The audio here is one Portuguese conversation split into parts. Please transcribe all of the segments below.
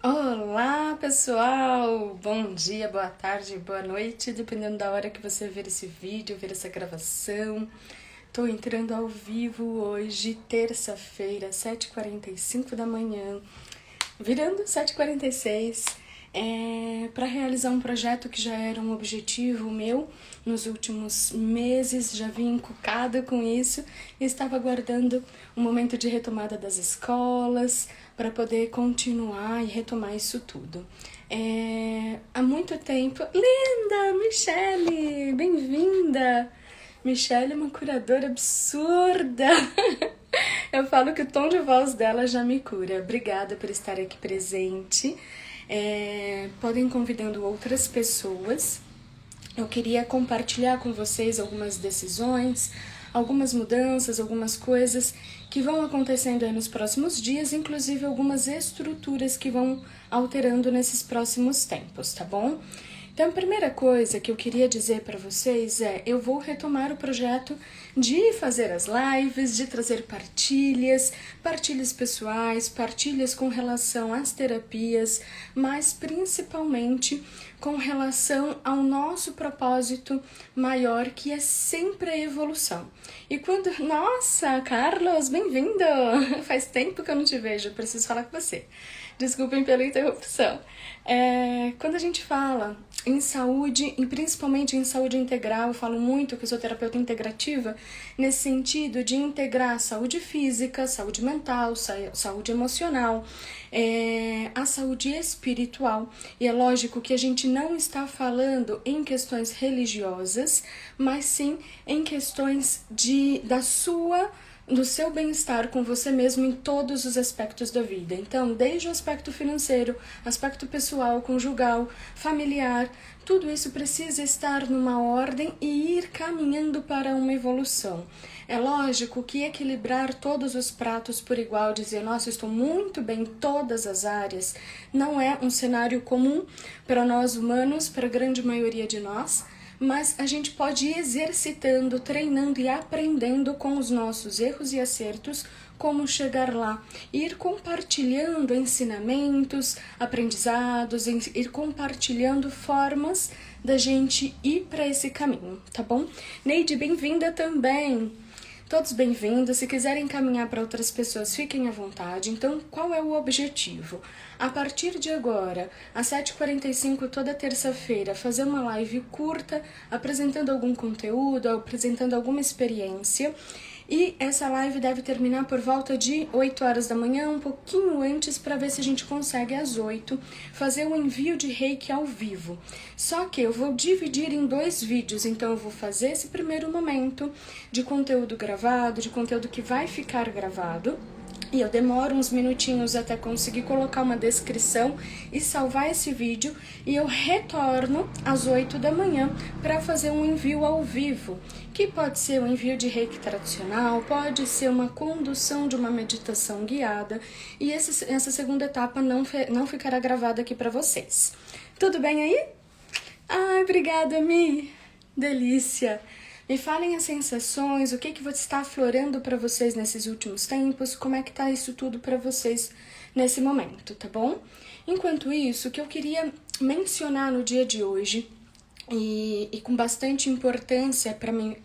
Olá, pessoal! Bom dia, boa tarde, boa noite, dependendo da hora que você ver esse vídeo, ver essa gravação. Tô entrando ao vivo hoje, terça-feira, 7h45 da manhã, virando 7h46, para realizar um projeto que já era um objetivo meu nos últimos meses, já vim encucada com isso e estava aguardando o momento de retomada das escolas para poder continuar e retomar isso tudo. Há muito tempo... Linda! Michele! Bem-vinda! Michelle é uma curadora absurda. Eu falo que o tom de voz dela já me cura. Obrigada por estar aqui presente. Podem ir convidando outras pessoas. Eu queria compartilhar com vocês algumas decisões, algumas mudanças, algumas coisas que vão acontecendo aí nos próximos dias, inclusive algumas estruturas que vão alterando nesses próximos tempos, tá bom? Então, a primeira coisa que eu queria dizer para vocês eu vou retomar o projeto de fazer as lives, de trazer partilhas pessoais, partilhas com relação às terapias, mas principalmente com relação ao nosso propósito maior, que é sempre a evolução. E quando... Nossa, Carlos, bem-vindo! Faz tempo que eu não te vejo, preciso falar com você. Desculpem pela interrupção. Quando a gente fala em saúde, e principalmente em saúde integral, eu falo muito que eu sou terapeuta integrativa, nesse sentido de integrar saúde física, saúde mental, saúde emocional, a saúde espiritual. E é lógico que a gente não está falando em questões religiosas, mas sim em questões do seu bem-estar com você mesmo em todos os aspectos da vida. Então, desde o aspecto financeiro, aspecto pessoal, conjugal, familiar, tudo isso precisa estar numa ordem e ir caminhando para uma evolução. É lógico que equilibrar todos os pratos por igual, dizer, nossa, estou muito bem em todas as áreas, não é um cenário comum para nós humanos, para a grande maioria de nós, mas a gente pode ir exercitando, treinando e aprendendo com os nossos erros e acertos como chegar lá, ir compartilhando ensinamentos, aprendizados, ir compartilhando formas da gente ir para esse caminho, tá bom? Neide, bem-vinda também! Todos bem-vindos, se quiserem encaminhar para outras pessoas, fiquem à vontade. Então, qual é o objetivo? A partir de agora, às 7h45, toda terça-feira, fazer uma live curta, apresentando algum conteúdo, apresentando alguma experiência. E essa live deve terminar por volta de 8 horas da manhã, um pouquinho antes, para ver se a gente consegue às 8 fazer o envio de reiki ao vivo. Só que eu vou dividir em 2 vídeos, então eu vou fazer esse primeiro momento de conteúdo gravado, de conteúdo que vai ficar gravado. E eu demoro uns minutinhos até conseguir colocar uma descrição e salvar esse vídeo. E eu retorno às 8 da manhã para fazer um envio ao vivo, que pode ser um envio de reiki tradicional, pode ser uma condução de uma meditação guiada. E essa segunda etapa não ficará gravada aqui para vocês. Tudo bem aí? Ai, obrigada, Mi! Delícia! Me falem as sensações, o que está aflorando para vocês nesses últimos tempos, como é que tá isso tudo para vocês nesse momento, tá bom? Enquanto isso, o que eu queria mencionar no dia de hoje, e com bastante importância para mim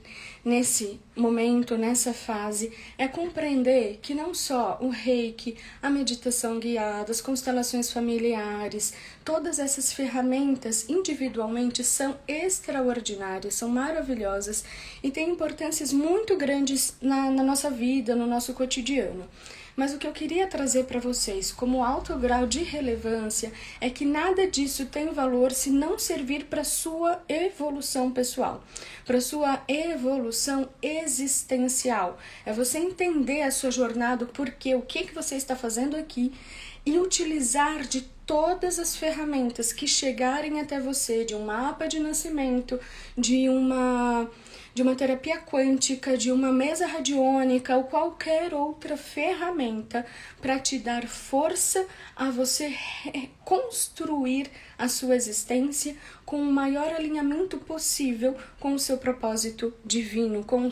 nesse momento, nessa fase, é compreender que não só o reiki, a meditação guiada, as constelações familiares, todas essas ferramentas individualmente são extraordinárias, são maravilhosas e têm importâncias muito grandes na nossa vida, no nosso cotidiano. Mas o que eu queria trazer para vocês como alto grau de relevância é que nada disso tem valor se não servir para sua evolução pessoal, para sua evolução existencial. É você entender a sua jornada, o porquê, o que você está fazendo aqui e utilizar de todas as ferramentas que chegarem até você, de um mapa de nascimento, de uma terapia quântica, de uma mesa radiônica ou qualquer outra ferramenta para te dar força a você construir a sua existência com o maior alinhamento possível com o seu propósito divino, com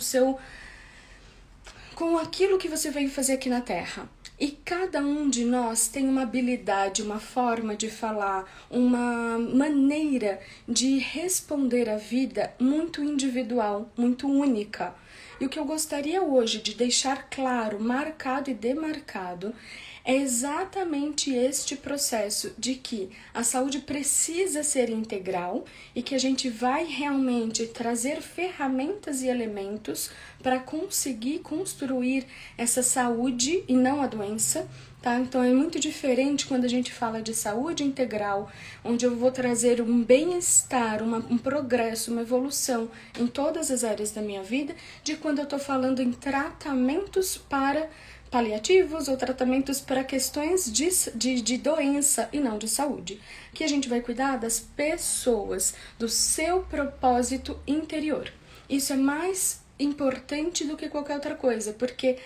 aquilo que você veio fazer aqui na Terra. E cada um de nós tem uma habilidade, uma forma de falar, uma maneira de responder à vida muito individual, muito única. E o que eu gostaria hoje de deixar claro, marcado e demarcado, é exatamente este processo de que a saúde precisa ser integral e que a gente vai realmente trazer ferramentas e elementos para conseguir construir essa saúde e não a doença. Tá? Então é muito diferente quando a gente fala de saúde integral, onde eu vou trazer um bem-estar, um progresso, uma evolução em todas as áreas da minha vida, de quando eu estou falando em tratamentos para paliativos ou tratamentos para questões de doença e não de saúde. Que a gente vai cuidar das pessoas, do seu propósito interior. Isso é mais importante do que qualquer outra coisa, porque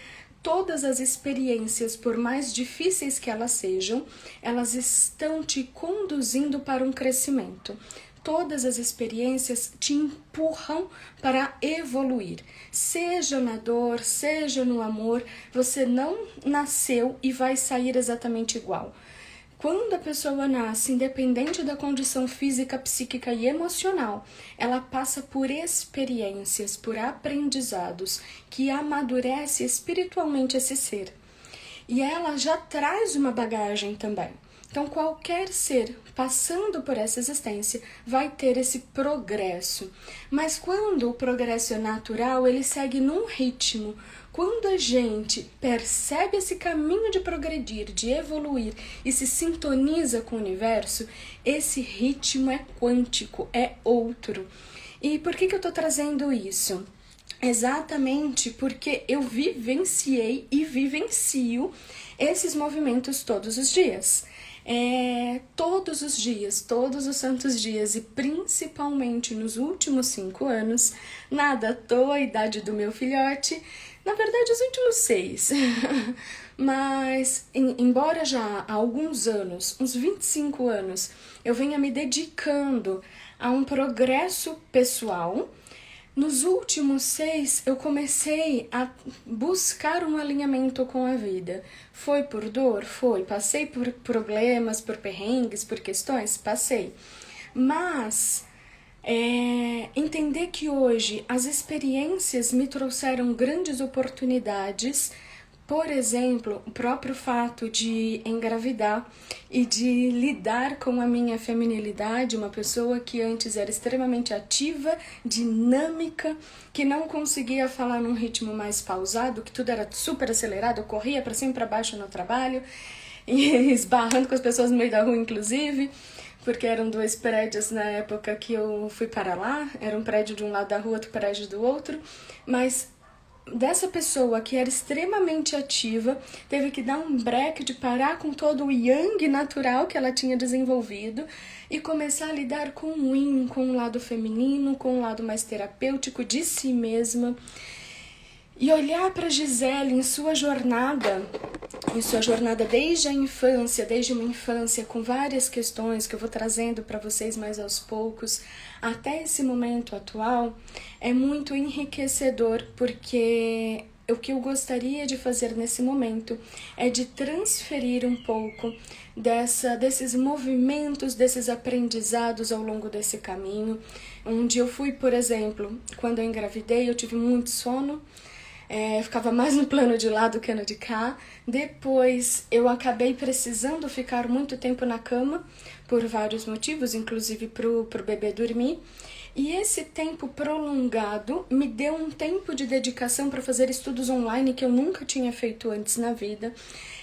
todas as experiências, por mais difíceis que elas sejam, elas estão te conduzindo para um crescimento. Todas as experiências te empurram para evoluir. Seja na dor, seja no amor, você não nasceu e vai sair exatamente igual. Quando a pessoa nasce, independente da condição física, psíquica e emocional, ela passa por experiências, por aprendizados que amadurece espiritualmente esse ser. E ela já traz uma bagagem também. Então, qualquer ser passando por essa existência vai ter esse progresso. Mas quando o progresso é natural, ele segue num ritmo. Quando a gente percebe esse caminho de progredir, de evoluir e se sintoniza com o universo, esse ritmo é quântico, é outro. E por que eu estou trazendo isso? Exatamente porque eu vivenciei e vivencio esses movimentos todos os dias. Todos os dias, todos os santos dias e principalmente nos últimos 5 anos, nada à toa a idade do meu filhote, na verdade os últimos 6, mas embora já há alguns anos, uns 25 anos, eu venha me dedicando a um progresso pessoal. Nos últimos 6, eu comecei a buscar um alinhamento com a vida. Foi por dor? Foi. Passei por problemas, por perrengues, por questões? Passei. Mas entender que hoje as experiências me trouxeram grandes oportunidades. Por exemplo, o próprio fato de engravidar e de lidar com a minha feminilidade, uma pessoa que antes era extremamente ativa, dinâmica, que não conseguia falar num ritmo mais pausado, que tudo era super acelerado, eu corria para cima e para baixo no trabalho, e esbarrando com as pessoas no meio da rua, inclusive, porque eram 2 prédios na época que eu fui para lá, era um prédio de um lado da rua, outro prédio do outro, mas dessa pessoa que era extremamente ativa, teve que dar um break de parar com todo o yang natural que ela tinha desenvolvido e começar a lidar com o yin, com o lado feminino, com o lado mais terapêutico de si mesma. E olhar para Gisele em sua jornada desde a infância, desde uma infância com várias questões que eu vou trazendo para vocês mais aos poucos, até esse momento atual, é muito enriquecedor, porque o que eu gostaria de fazer nesse momento é de transferir um pouco desses movimentos, desses aprendizados ao longo desse caminho, onde eu fui, por exemplo, quando eu engravidei, eu tive muito sono, ficava mais no plano de lá do que no de cá. Depois eu acabei precisando ficar muito tempo na cama por vários motivos, inclusive pro bebê dormir. E esse tempo prolongado me deu um tempo de dedicação para fazer estudos online que eu nunca tinha feito antes na vida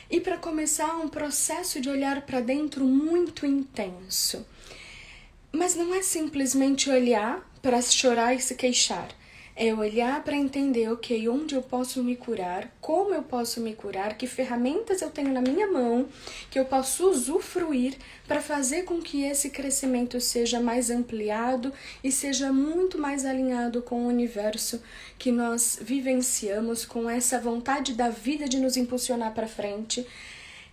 e para começar um processo de olhar para dentro muito intenso. Mas não é simplesmente olhar para chorar e se queixar. É olhar para entender, ok, onde eu posso me curar, como eu posso me curar, que ferramentas eu tenho na minha mão, que eu posso usufruir para fazer com que esse crescimento seja mais ampliado e seja muito mais alinhado com o universo que nós vivenciamos, com essa vontade da vida de nos impulsionar para frente.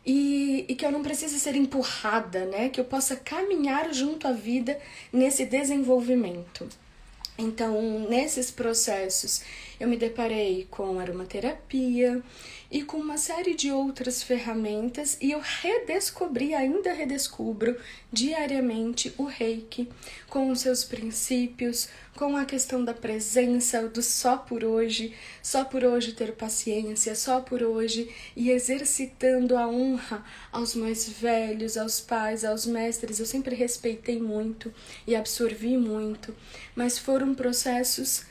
E que eu não precise ser empurrada, né? Que eu possa caminhar junto à vida nesse desenvolvimento. Então, nesses processos eu me deparei com aromaterapia e com uma série de outras ferramentas e eu redescobri, ainda redescubro diariamente o Reiki com os seus princípios, com a questão da presença, do só por hoje ter paciência, só por hoje, e exercitando a honra aos mais velhos, aos pais, aos mestres. Eu sempre respeitei muito e absorvi muito, mas foram processos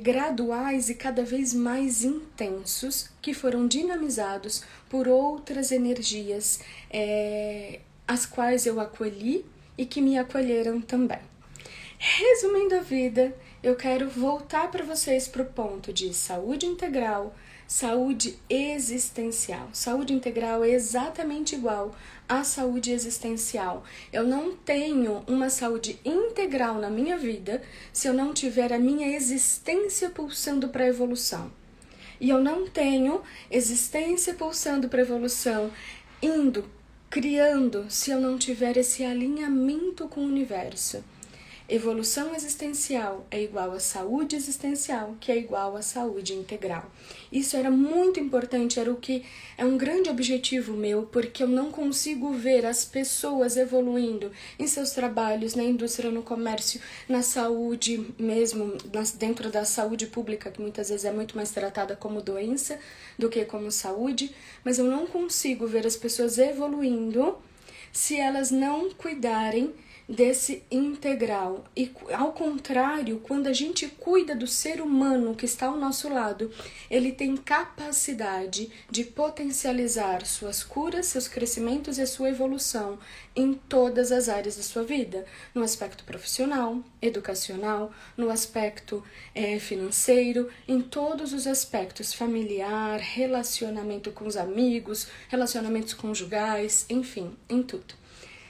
graduais e cada vez mais intensos que foram dinamizados por outras energias, as quais eu acolhi e que me acolheram também. Resumindo a vida, eu quero voltar para vocês para o ponto de saúde integral, saúde existencial. Saúde integral é exatamente igual à saúde existencial. Eu não tenho uma saúde integral na minha vida se eu não tiver a minha existência pulsando para a evolução. E eu não tenho existência pulsando para a evolução, criando, se eu não tiver esse alinhamento com o universo. Evolução existencial é igual a saúde existencial, que é igual a saúde integral. Isso era muito importante, era o que é um grande objetivo meu, porque eu não consigo ver as pessoas evoluindo em seus trabalhos, na indústria, no comércio, na saúde mesmo, dentro da saúde pública, que muitas vezes é muito mais tratada como doença do que como saúde, mas eu não consigo ver as pessoas evoluindo se elas não cuidarem desse integral. E ao contrário, quando a gente cuida do ser humano que está ao nosso lado, ele tem capacidade de potencializar suas curas, seus crescimentos e a sua evolução em todas as áreas da sua vida, no aspecto profissional, educacional, no aspecto financeiro, em todos os aspectos, familiar, relacionamento com os amigos, relacionamentos conjugais, enfim, em tudo.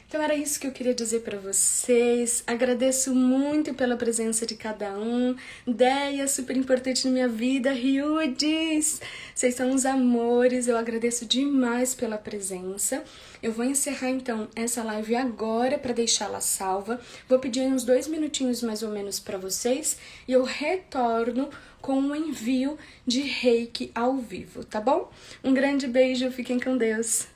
Então era isso que eu queria dizer para vocês. Agradeço muito pela presença de cada um. Deia, super importante na minha vida. Ryudis, vocês são uns amores. Eu agradeço demais pela presença. Eu vou encerrar então essa live agora para deixá-la salva. Vou pedir uns 2 minutinhos mais ou menos para vocês e eu retorno com um envio de Reiki ao vivo, tá bom? Um grande beijo, fiquem com Deus.